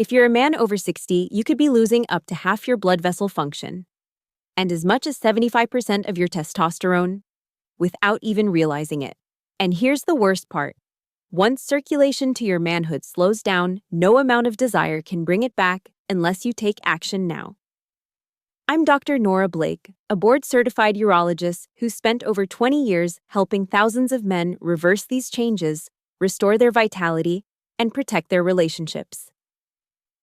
If you're a man over 60, you could be losing up to half your blood vessel function and as much as 75% of your testosterone without even realizing it. And here's the worst part. Once circulation to your manhood slows down, no amount of desire can bring it back unless you take action now. I'm Dr. Nora Blake, a board-certified urologist who spent over 20 years helping thousands of men reverse these changes, restore their vitality, and protect their relationships.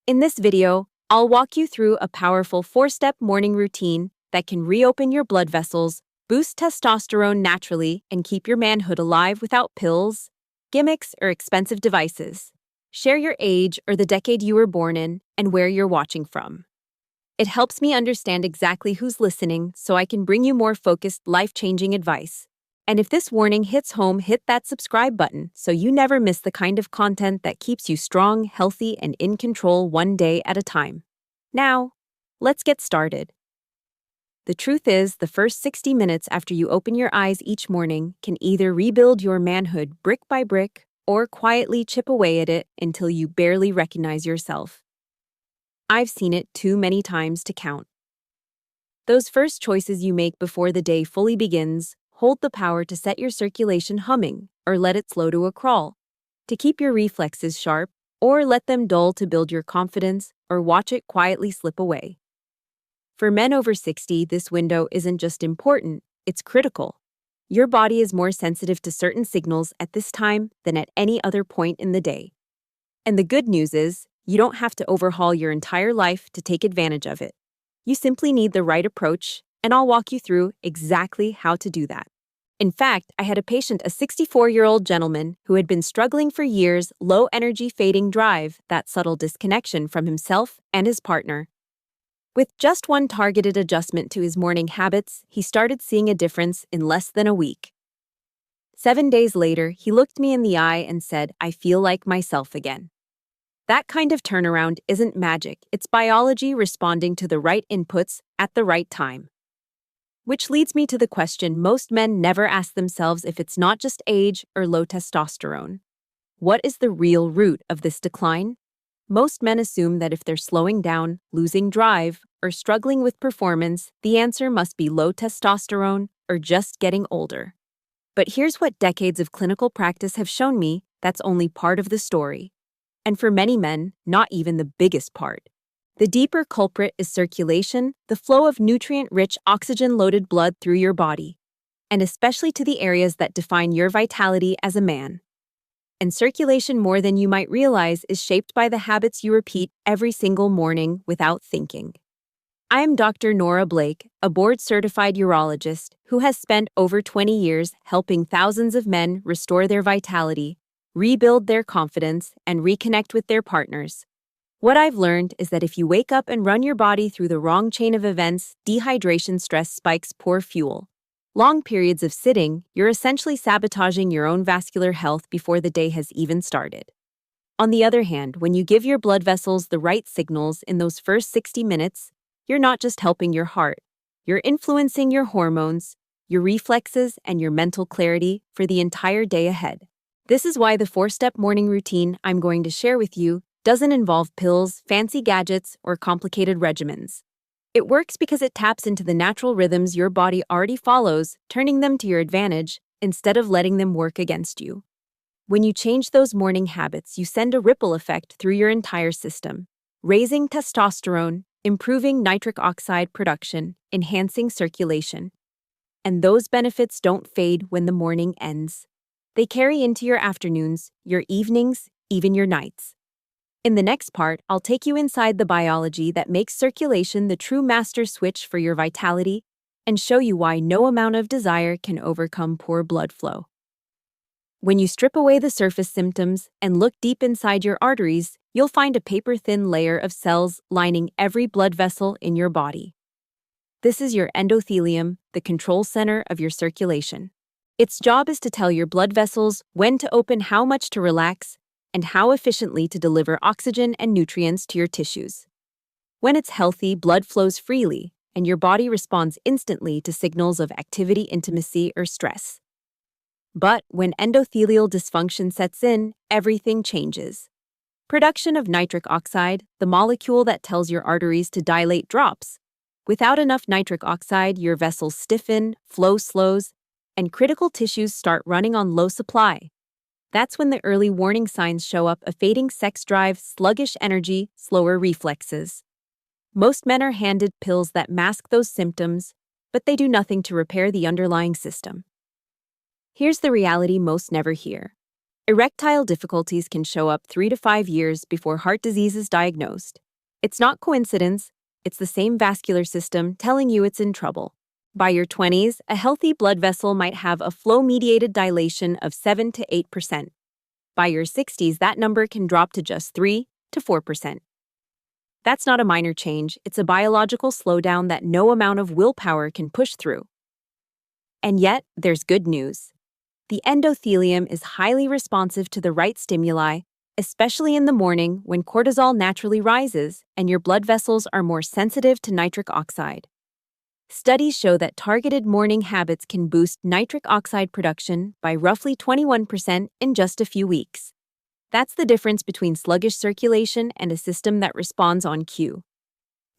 In this video, I'll walk you through a powerful 4-step morning routine that can reopen your blood vessels, boost testosterone naturally, and keep your manhood alive without pills, gimmicks, or expensive devices. Share your age or the decade you were born in and where you're watching from. It helps me understand exactly who's listening so I can bring you more focused, life-changing advice. And if this warning hits home, hit that subscribe button so you never miss the kind of content that keeps you strong, healthy, and in control one day at a time. Now, let's get started. The truth is, the first 60 minutes after you open your eyes each morning can either rebuild your manhood brick by brick or quietly chip away at it until you barely recognize yourself. I've seen it too many times to count. Those first choices you make before the day fully begins hold the power to set your circulation humming or let it slow to a crawl, to keep your reflexes sharp or let them dull to build your confidence or watch it quietly slip away. For men over 60, this window isn't just important, it's critical. Your body is more sensitive to certain signals at this time than at any other point in the day. And the good news is, you don't have to overhaul your entire life to take advantage of it. You simply need the right approach, and I'll walk you through exactly how to do that. In fact, I had a patient, a 64-year-old gentleman who had been struggling for years, low-energy fading drive, that subtle disconnection from himself and his partner. With just one targeted adjustment to his morning habits, he started seeing a difference in less than a week. 7 days later, he looked me in the eye and said, "I feel like myself again." That kind of turnaround isn't magic, it's biology responding to the right inputs at the right time. Which leads me to the question most men never ask themselves if it's not just age or low testosterone. What is the real root of this decline? Most men assume that if they're slowing down, losing drive, or struggling with performance, the answer must be low testosterone or just getting older. But here's what decades of clinical practice have shown me: that's only part of the story. And for many men, not even the biggest part. The deeper culprit is circulation, the flow of nutrient-rich, oxygen-loaded blood through your body, and especially to the areas that define your vitality as a man. And circulation, more than you might realize, is shaped by the habits you repeat every single morning without thinking. I am Dr. Nora Blake, a board-certified urologist who has spent over 20 years helping thousands of men restore their vitality, rebuild their confidence, and reconnect with their partners. What I've learned is that if you wake up and run your body through the wrong chain of events, dehydration, stress spikes, poor fuel, long periods of sitting, you're essentially sabotaging your own vascular health before the day has even started. On the other hand, when you give your blood vessels the right signals in those first 60 minutes, you're not just helping your heart, you're influencing your hormones, your reflexes, and your mental clarity for the entire day ahead. This is why the 4-step morning routine I'm going to share with you doesn't involve pills, fancy gadgets, or complicated regimens. It works because it taps into the natural rhythms your body already follows, turning them to your advantage instead of letting them work against you. When you change those morning habits, you send a ripple effect through your entire system, raising testosterone, improving nitric oxide production, enhancing circulation. And those benefits don't fade when the morning ends. They carry into your afternoons, your evenings, even your nights. In the next part, I'll take you inside the biology that makes circulation the true master switch for your vitality and show you why no amount of desire can overcome poor blood flow. When you strip away the surface symptoms and look deep inside your arteries, you'll find a paper-thin layer of cells lining every blood vessel in your body. This is your endothelium, the control center of your circulation. Its job is to tell your blood vessels when to open, how much to relax, and how efficiently to deliver oxygen and nutrients to your tissues. When it's healthy, blood flows freely, and your body responds instantly to signals of activity, intimacy, or stress. But when endothelial dysfunction sets in, everything changes. Production of nitric oxide, the molecule that tells your arteries to dilate, drops. Without enough nitric oxide, your vessels stiffen, flow slows, and critical tissues start running on low supply. That's when the early warning signs show up: a fading sex drive, sluggish energy, slower reflexes. Most men are handed pills that mask those symptoms, but they do nothing to repair the underlying system. Here's the reality most never hear. Erectile difficulties can show up 3 to 5 years before heart disease is diagnosed. It's not coincidence, it's the same vascular system telling you it's in trouble. By your 20s, a healthy blood vessel might have a flow-mediated dilation of 7 to 8%. By your 60s, that number can drop to just 3 to 4%. That's not a minor change, it's a biological slowdown that no amount of willpower can push through. And yet, there's good news. The endothelium is highly responsive to the right stimuli, especially in the morning when cortisol naturally rises and your blood vessels are more sensitive to nitric oxide. Studies show that targeted morning habits can boost nitric oxide production by roughly 21% in just a few weeks. That's the difference between sluggish circulation and a system that responds on cue.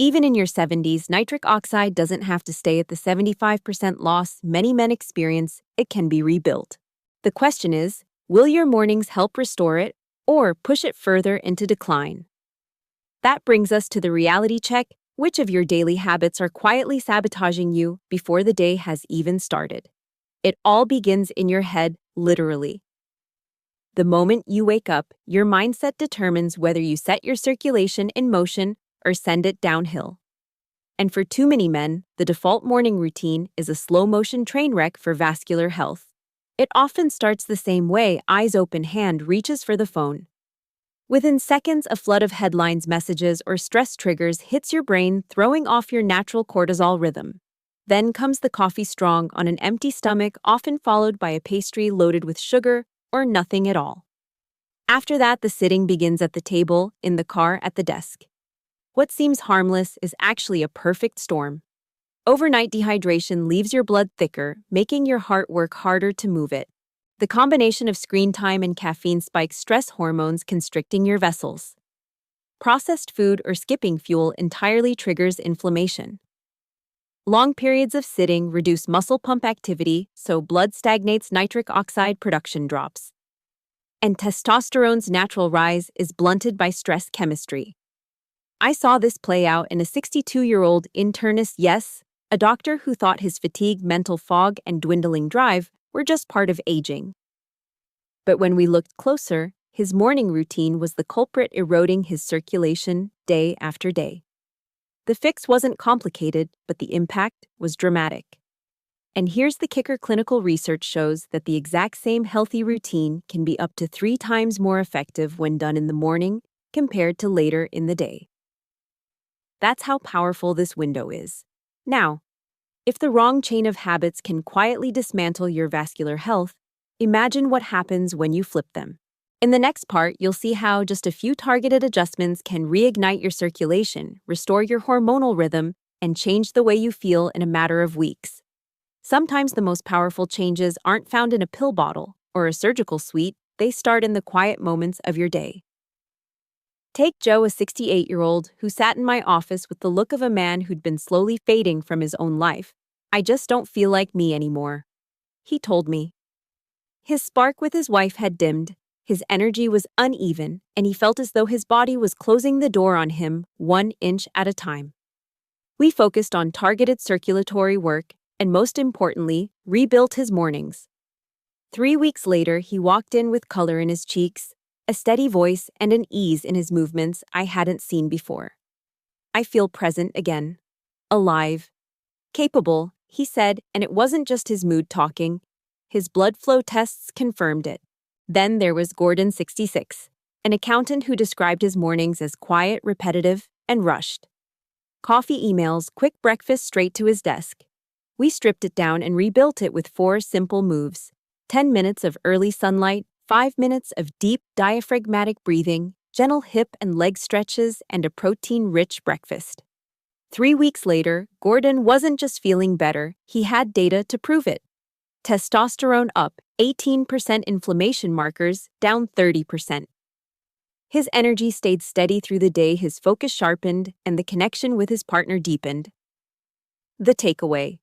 Even in your 70s, nitric oxide doesn't have to stay at the 75% loss many men experience. It can be rebuilt. The question is, will your mornings help restore it or push it further into decline? That brings us to the reality check. Which of your daily habits are quietly sabotaging you before the day has even started? It all begins in your head, literally. The moment you wake up, your mindset determines whether you set your circulation in motion or send it downhill. And for too many men, the default morning routine is a slow-motion train wreck for vascular health. It often starts the same way: eyes open, hand reaches for the phone. Within seconds, a flood of headlines, messages, or stress triggers hits your brain, throwing off your natural cortisol rhythm. Then comes the coffee strong on an empty stomach, often followed by a pastry loaded with sugar or nothing at all. After that, the sitting begins at the table, in the car, at the desk. What seems harmless is actually a perfect storm. Overnight dehydration leaves your blood thicker, making your heart work harder to move it. The combination of screen time and caffeine spikes stress hormones, constricting your vessels. Processed food or skipping fuel entirely triggers inflammation. Long periods of sitting reduce muscle pump activity, so blood stagnates, nitric oxide production drops. And testosterone's natural rise is blunted by stress chemistry. I saw this play out in a 62-year-old internist, yes, a doctor who thought his fatigue, mental fog, and dwindling drive were just part of aging. But when we looked closer, his morning routine was the culprit, eroding his circulation day after day. The fix wasn't complicated, but the impact was dramatic. And here's the kicker: clinical research shows that the exact same healthy routine can be up to 3 times more effective when done in the morning compared to later in the day. That's how powerful this window is. Now, if the wrong chain of habits can quietly dismantle your vascular health, imagine what happens when you flip them. In the next part, you'll see how just a few targeted adjustments can reignite your circulation, restore your hormonal rhythm, and change the way you feel in a matter of weeks. Sometimes the most powerful changes aren't found in a pill bottle or a surgical suite, they start in the quiet moments of your day. Take Joe, a 68-year-old who sat in my office with the look of a man who'd been slowly fading from his own life. "I just don't feel like me anymore," he told me. His spark with his wife had dimmed, his energy was uneven, and he felt as though his body was closing the door on him 1 inch at a time. We focused on targeted circulatory work and, most importantly, rebuilt his mornings. 3 weeks later, he walked in with color in his cheeks, a steady voice, and an ease in his movements I hadn't seen before. "I feel present again. Alive. Capable," he said, and it wasn't just his mood talking. His blood flow tests confirmed it. Then there was Gordon, 66, an accountant who described his mornings as quiet, repetitive, and rushed. Coffee, emails, quick breakfast, straight to his desk. We stripped it down and rebuilt it with 4 simple moves: 10 minutes of early sunlight, 5 minutes of deep diaphragmatic breathing, gentle hip and leg stretches, and a protein-rich breakfast. 3 weeks later, Gordon wasn't just feeling better, he had data to prove it. Testosterone up 18%, inflammation markers down 30%. His energy stayed steady through the day, his focus sharpened, and the connection with his partner deepened. The takeaway: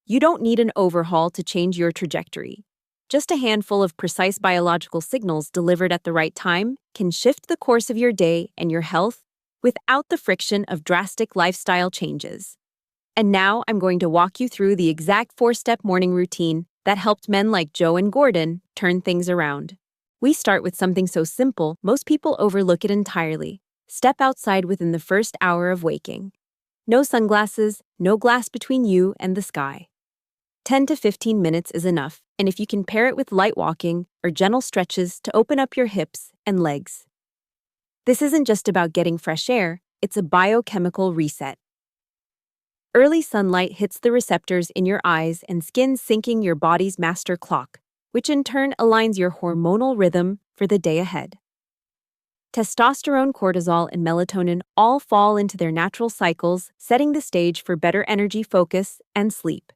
you don't need an overhaul to change your trajectory. Just a handful of precise biological signals delivered at the right time can shift the course of your day and your health without the friction of drastic lifestyle changes. And now I'm going to walk you through the exact 4-step morning routine that helped men like Joe and Gordon turn things around. We start with something so simple, most people overlook it entirely. Step outside within the first hour of waking. No sunglasses, no glass between you and the sky. 10 to 15 minutes is enough, and if you can pair it with light walking or gentle stretches to open up your hips and legs. This isn't just about getting fresh air, it's a biochemical reset. Early sunlight hits the receptors in your eyes and skin, syncing your body's master clock, which in turn aligns your hormonal rhythm for the day ahead. Testosterone, cortisol, and melatonin all fall into their natural cycles, setting the stage for better energy, focus, and sleep.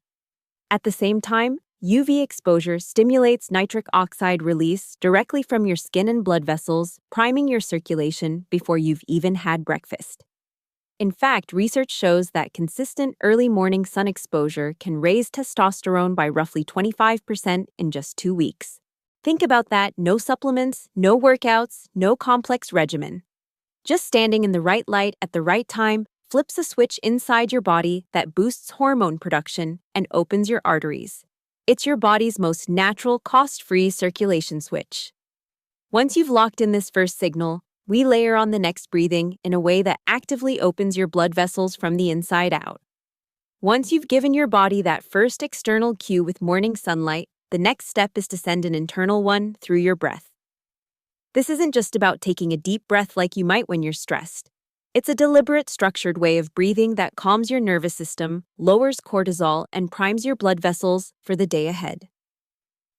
At the same time, UV exposure stimulates nitric oxide release directly from your skin and blood vessels, priming your circulation before you've even had breakfast. In fact, research shows that consistent early morning sun exposure can raise testosterone by roughly 25% in just 2 weeks. Think about that: no supplements, no workouts, no complex regimen. Just standing in the right light at the right time flips a switch inside your body that boosts hormone production and opens your arteries. It's your body's most natural, cost-free circulation switch. Once you've locked in this first signal, we layer on the next: breathing in a way that actively opens your blood vessels from the inside out. Once you've given your body that first external cue with morning sunlight, the next step is to send an internal one through your breath. This isn't just about taking a deep breath like you might when you're stressed. It's a deliberate, structured way of breathing that calms your nervous system, lowers cortisol, and primes your blood vessels for the day ahead.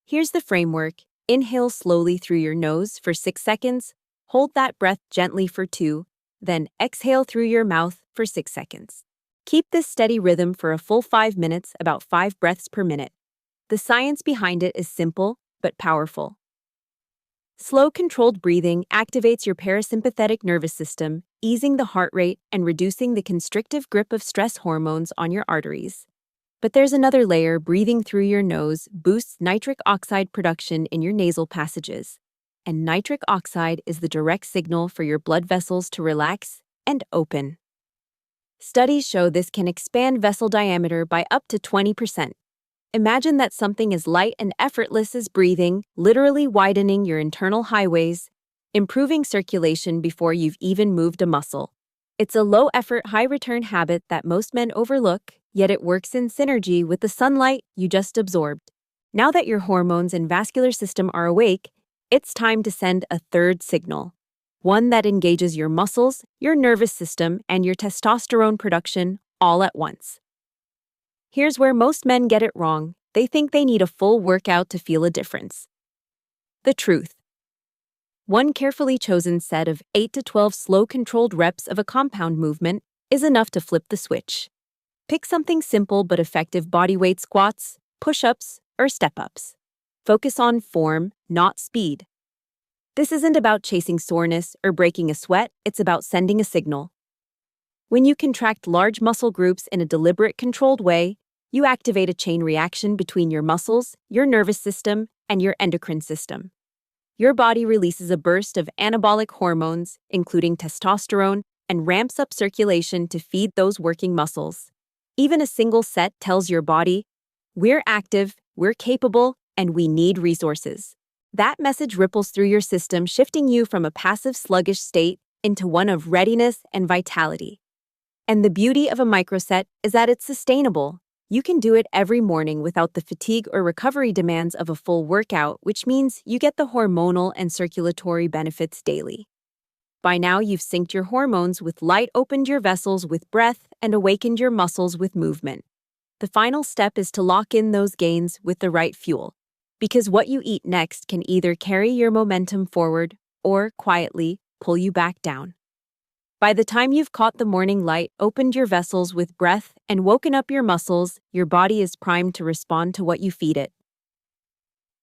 Here's the framework: inhale slowly through your nose for 6 seconds, hold that breath gently for 2, then exhale through your mouth for 6 seconds. Keep this steady rhythm for a full 5 minutes, about 5 breaths per minute. The science behind it is simple but powerful. Slow, controlled breathing activates your parasympathetic nervous system, easing the heart rate and reducing the constrictive grip of stress hormones on your arteries. But there's another layer: breathing through your nose boosts nitric oxide production in your nasal passages. And nitric oxide is the direct signal for your blood vessels to relax and open. Studies show this can expand vessel diameter by up to 20%. Imagine that something as light and effortless as breathing, literally widening your internal highways, improving circulation before you've even moved a muscle. It's a low-effort, high-return habit that most men overlook, yet it works in synergy with the sunlight you just absorbed. Now that your hormones and vascular system are awake, it's time to send a third signal, one that engages your muscles, your nervous system, and your testosterone production all at once. Here's where most men get it wrong. They think they need a full workout to feel a difference. The truth: one carefully chosen set of 8 to 12 slow, controlled reps of a compound movement is enough to flip the switch. Pick something simple but effective: bodyweight squats, push-ups, or step-ups. Focus on form, not speed. This isn't about chasing soreness or breaking a sweat, it's about sending a signal. When you contract large muscle groups in a deliberate, controlled way, you activate a chain reaction between your muscles, your nervous system, and your endocrine system. Your body releases a burst of anabolic hormones, including testosterone, and ramps up circulation to feed those working muscles. Even a single set tells your body, we're active, we're capable, and we need resources. That message ripples through your system, shifting you from a passive, sluggish state into one of readiness and vitality. And the beauty of a microset is that it's sustainable. You can do it every morning without the fatigue or recovery demands of a full workout, which means you get the hormonal and circulatory benefits daily. By now, you've synced your hormones with light, opened your vessels with breath, and awakened your muscles with movement. The final step is to lock in those gains with the right fuel, because what you eat next can either carry your momentum forward or quietly pull you back down. By the time you've caught the morning light, opened your vessels with breath, and woken up your muscles, your body is primed to respond to what you feed it.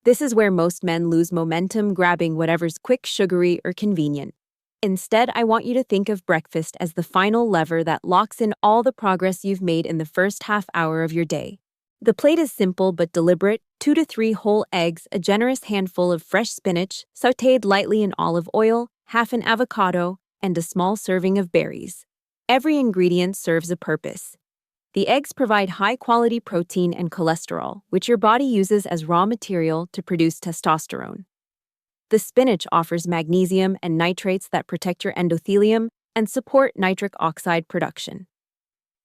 This is where most men lose momentum grabbing whatever's quick, sugary, or convenient. Instead, I want you to think of breakfast as the final lever that locks in all the progress you've made in the first half hour of your day. The plate is simple but deliberate: 2 to 3 whole eggs, a generous handful of fresh spinach, sautéed lightly in olive oil, half an avocado, and a small serving of berries. Every ingredient serves a purpose. The eggs provide high-quality protein and cholesterol, which your body uses as raw material to produce testosterone. The spinach offers magnesium and nitrates that protect your endothelium and support nitric oxide production.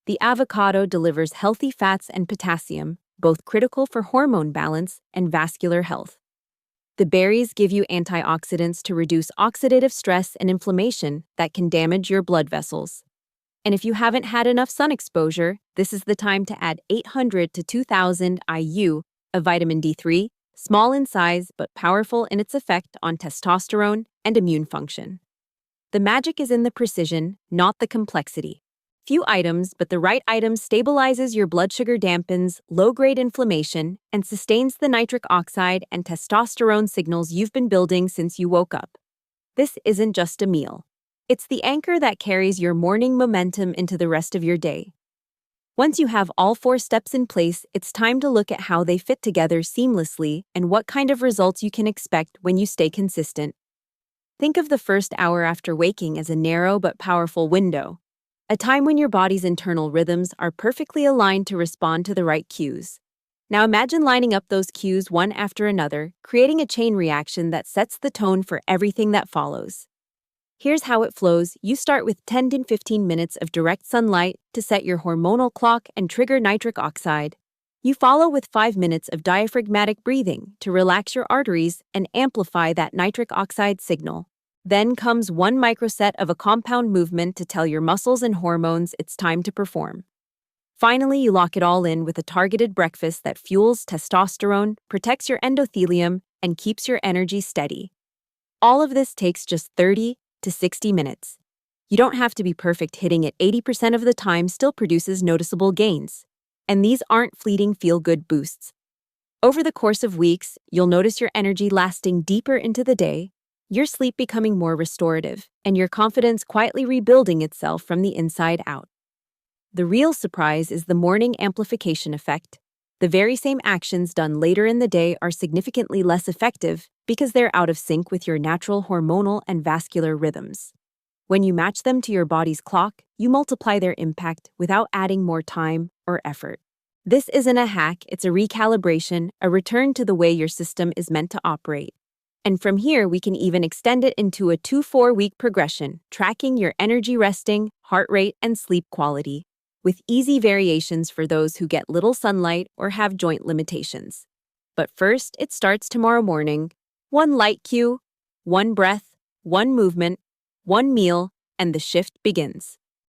The avocado delivers healthy fats and potassium, both critical for hormone balance and vascular health. The berries give you antioxidants to reduce oxidative stress and inflammation that can damage your blood vessels. And if you haven't had enough sun exposure, this is the time to add 800 to 2000 IU of vitamin D3, small in size but powerful in its effect on testosterone and immune function. The magic is in the precision, not the complexity. Few items, but the right item stabilizes your blood sugar, dampens low-grade inflammation, and sustains the nitric oxide and testosterone signals you've been building since you woke up. This isn't just a meal. It's the anchor that carries your morning momentum into the rest of your day. Once you have all 4 steps in place, it's time to look at how they fit together seamlessly and what kind of results you can expect when you stay consistent. Think of the first hour after waking as a narrow but powerful window, a time when your body's internal rhythms are perfectly aligned to respond to the right cues. Now imagine lining up those cues one after another, creating a chain reaction that sets the tone for everything that follows. Here's how it flows. You start with 10 to 15 minutes of direct sunlight to set your hormonal clock and trigger nitric oxide. You follow with 5 minutes of diaphragmatic breathing to relax your arteries and amplify that nitric oxide signal. Then comes 1 microset of a compound movement to tell your muscles and hormones it's time to perform. Finally, you lock it all in with a targeted breakfast that fuels testosterone, protects your endothelium, and keeps your energy steady. All of this takes just 30 to 60 minutes. You don't have to be perfect. Hitting it 80% of the time still produces noticeable gains. And these aren't fleeting feel-good boosts. Over the course of weeks, you'll notice your energy lasting deeper into the day, your sleep becoming more restorative, and your confidence quietly rebuilding itself from the inside out. The real surprise is the morning amplification effect. The very same actions done later in the day are significantly less effective because they're out of sync with your natural hormonal and vascular rhythms. When you match them to your body's clock, you multiply their impact without adding more time or effort. This isn't a hack, it's a recalibration, a return to the way your system is meant to operate. And from here, we can even extend it into a 2-4-week progression, tracking your energy, resting, heart rate, and sleep quality, with easy variations for those who get little sunlight or have joint limitations. But first, it starts tomorrow morning. 1 light cue, 1 breath, 1 movement, 1 meal, and the shift begins.